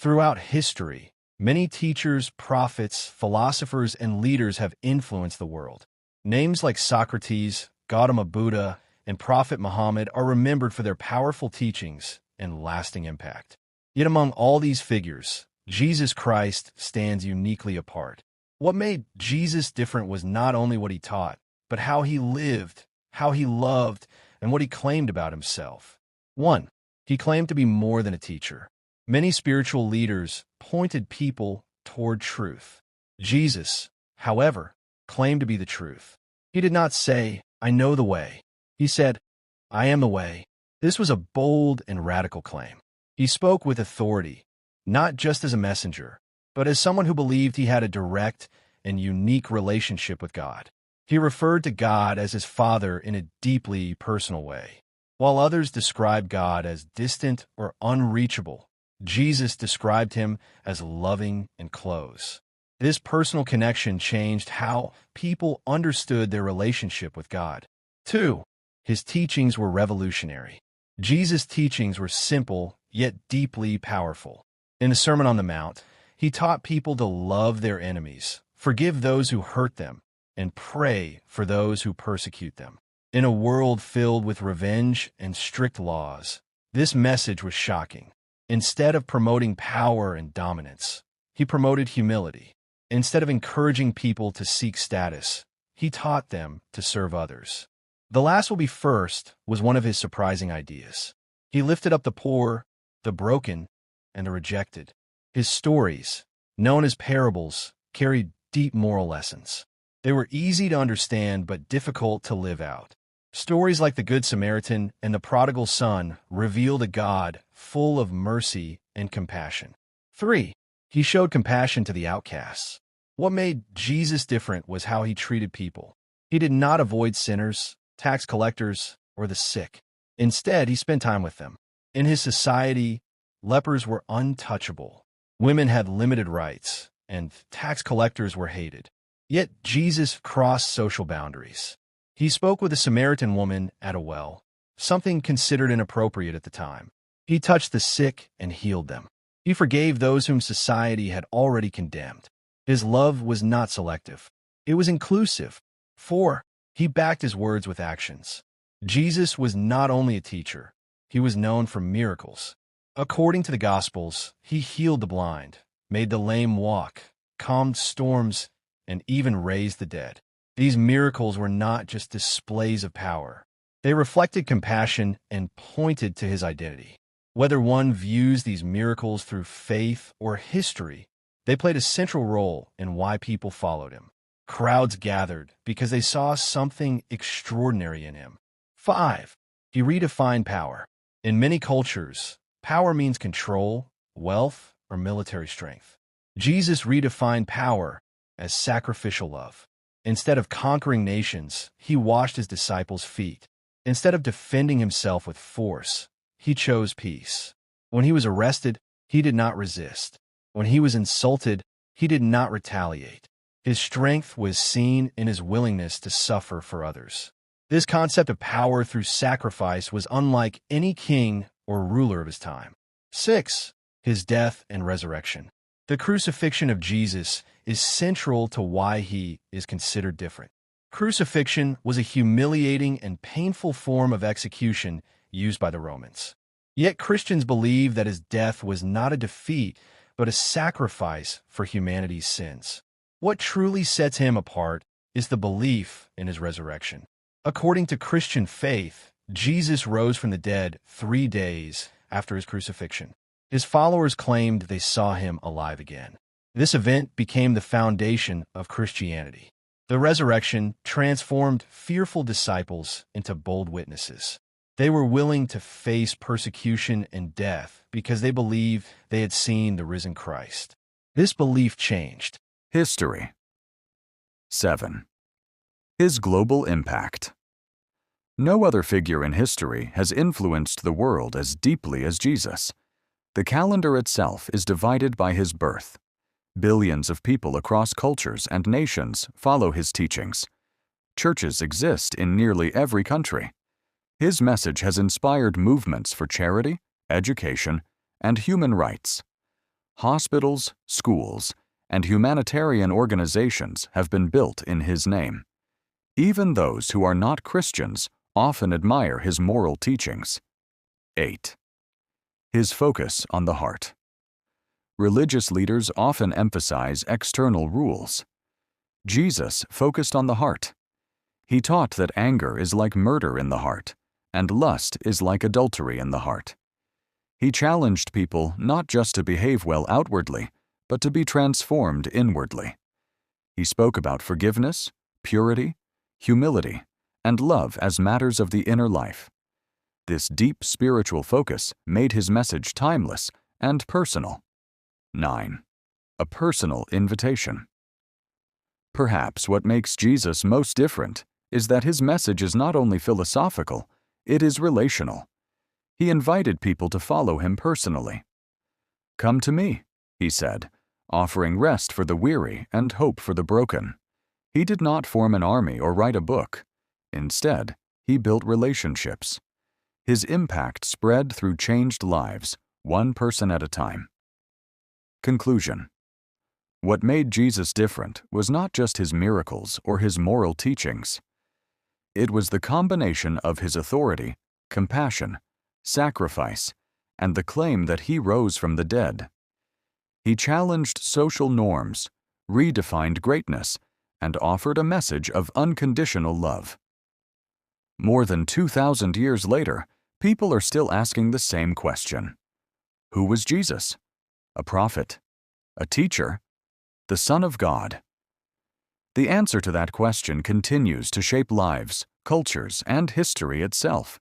Throughout history, many teachers, prophets, philosophers, and leaders have influenced the world. Names like Socrates, Gautama Buddha, and Prophet Muhammad are remembered for their powerful teachings and lasting impact. Yet among all these figures, Jesus Christ stands uniquely apart. What made Jesus different was not only what he taught, but how he lived, how he loved, and what he claimed about himself. 1. He claimed to be more than a teacher. Many spiritual leaders pointed people toward truth. Jesus, however, claimed to be the truth. He did not say, "I know the way." He said, "I am the way." This was a bold and radical claim. He spoke with authority, not just as a messenger, but as someone who believed he had a direct and unique relationship with God. He referred to God as his Father in a deeply personal way. While others described God as distant or unreachable, Jesus described him as loving and close. This personal connection changed how people understood their relationship with God. 2. His teachings were revolutionary. Jesus' teachings were simple, yet deeply powerful. In the Sermon on the Mount, he taught people to love their enemies, forgive those who hurt them, and pray for those who persecute them. In a world filled with revenge and strict laws, this message was shocking. Instead of promoting power and dominance, he promoted humility. Instead of encouraging people to seek status, he taught them to serve others. "The last will be first" was one of his surprising ideas. He lifted up the poor, the broken, and the rejected. His stories, known as parables, carried deep moral lessons. They were easy to understand but difficult to live out. Stories like the Good Samaritan and the prodigal son revealed a God full of mercy and compassion. 3. He showed compassion to the outcasts. What made Jesus different was how he treated people. He did not avoid sinners, tax collectors, or the sick. Instead, he spent time with them. In his society, lepers were untouchable, women had limited rights, and tax collectors were hated. Yet Jesus crossed social boundaries. He spoke with a Samaritan woman at a well, something considered inappropriate at the time. He touched the sick and healed them. He forgave those whom society had already condemned. His love was not selective. It was inclusive. 4. He backed his words with actions. Jesus was not only a teacher, he was known for miracles. According to the Gospels, he healed the blind, made the lame walk, calmed storms, and even raised the dead. These miracles were not just displays of power. They reflected compassion and pointed to his identity. Whether one views these miracles through faith or history, they played a central role in why people followed him. Crowds gathered because they saw something extraordinary in him. 5. He redefined power. In many cultures, power means control, wealth, or military strength. Jesus redefined power as sacrificial love. Instead of conquering nations, he washed his disciples' feet. Instead of defending himself with force, he chose peace. When he was arrested, he did not resist. When he was insulted, he did not retaliate. His strength was seen in his willingness to suffer for others. This concept of power through sacrifice was unlike any king or ruler of his time. 6. His death and resurrection. The crucifixion of Jesus is central to why he is considered different. Crucifixion was a humiliating and painful form of execution used by the Romans. Yet Christians believe that his death was not a defeat, but a sacrifice for humanity's sins. What truly sets him apart is the belief in his resurrection. According to Christian faith, Jesus rose from the dead 3 days after his crucifixion. His followers claimed they saw him alive again. This event became the foundation of Christianity. The resurrection transformed fearful disciples into bold witnesses. They were willing to face persecution and death because they believed they had seen the risen Christ. This belief changed. History. 7. His global impact. No other figure in history has influenced the world as deeply as Jesus. The calendar itself is divided by his birth. Billions of people across cultures and nations follow his teachings. Churches exist in nearly every country. His message has inspired movements for charity, education, and human rights. Hospitals, schools, and humanitarian organizations have been built in his name. Even those who are not Christians often admire his moral teachings. 8. His focus on the heart. Religious leaders often emphasize external rules. Jesus focused on the heart. He taught that anger is like murder in the heart, and lust is like adultery in the heart. He challenged people not just to behave well outwardly, but to be transformed inwardly. He spoke about forgiveness, purity, humility, and love as matters of the inner life. This deep spiritual focus made his message timeless and personal. 9. A personal invitation. Perhaps what makes Jesus most different is that his message is not only philosophical, it is relational. He invited people to follow him personally. "Come to me," he said, offering rest for the weary and hope for the broken. He did not form an army or write a book. Instead, he built relationships. His impact spread through changed lives, one person at a time. Conclusion. What made Jesus different was not just his miracles or his moral teachings. It was the combination of his authority, compassion, sacrifice, and the claim that he rose from the dead. He challenged social norms, redefined greatness, and offered a message of unconditional love. More than 2,000 years later, people are still asking the same question. Who was Jesus? A prophet? A teacher? The Son of God? The answer to that question continues to shape lives, cultures, and history itself.